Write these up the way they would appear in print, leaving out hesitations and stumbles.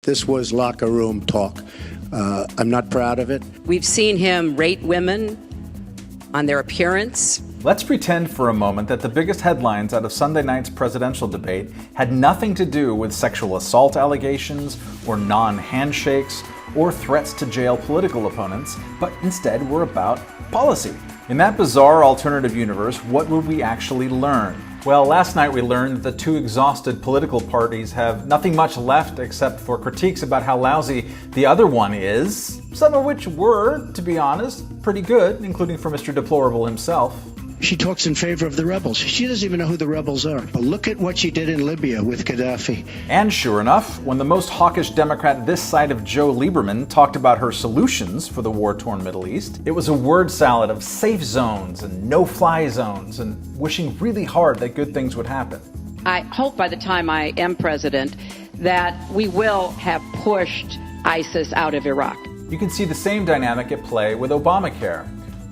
This was locker room talk. I'm not proud of it. We've seen him rate women on their appearance. Let's pretend for a moment that the biggest headlines out of Sunday night's presidential debate had nothing to do with sexual assault allegations or non-handshakes or threats to jail political opponents, but instead were about policy. In that bizarre alternative universe, what would we actually learn? Well, last night we learned that the two exhausted political parties have nothing much left except for critiques about how lousy the other one is, some of which were, to be honest, pretty good, including for Mr. Deplorable himself. She talks in favor of the rebels. She doesn't even know who the rebels are. But look at what she did in Libya with Gaddafi. And sure enough, when the most hawkish Democrat this side of Joe Lieberman talked about her solutions for the war-torn Middle East, it was a word salad of safe zones and no-fly zones and wishing really hard that good things would happen. I hope by the time I am president that we will have pushed ISIS out of Iraq. You can see the same dynamic at play with Obamacare.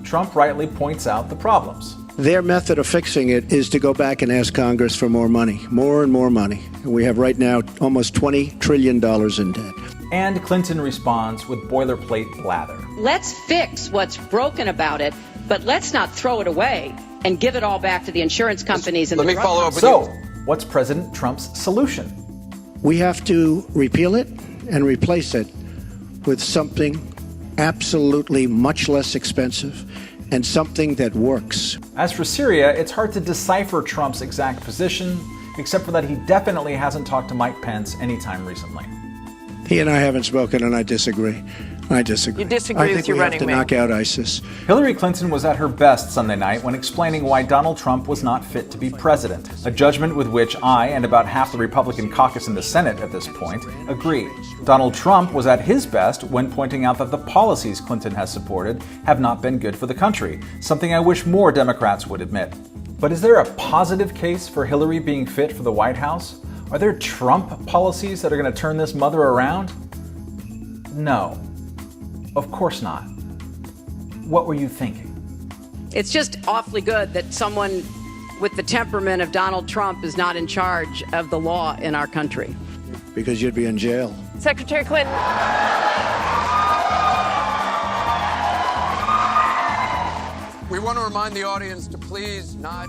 Trump rightly points out the problems. Their method of fixing it is to go back and ask Congress for more money, more and more money. We have right now almost $20 trillion in debt. And Clinton responds with boilerplate blather. Let's fix what's broken about it, but let's not throw it away and give it all back to the insurance companies and Let the me drug follow up with So, you. what's President Trump's solution? We have to repeal it and replace it with something absolutely much less expensive and something that works. As for Syria, it's hard to decipher Trump's exact position, except for that he definitely hasn't talked to Mike Pence anytime recently. He and I haven't spoken, and I disagree. I disagree. You disagree with your running I think we have to knock out ISIS. Hillary Clinton was at her best Sunday night when explaining why Donald Trump was not fit to be president, a judgment with which I and about half the Republican caucus in the Senate at this point agree. Donald Trump was at his best when pointing out that the policies Clinton has supported have not been good for the country, something I wish more Democrats would admit. But is there a positive case for Hillary being fit for the White House? Are there Trump policies that are going to turn this mother around? No. Of course not. What were you thinking? It's just awfully good that someone with the temperament of Donald Trump is not in charge of the law in our country. Because you'd be in jail. Secretary Clinton. We want to remind the audience to please not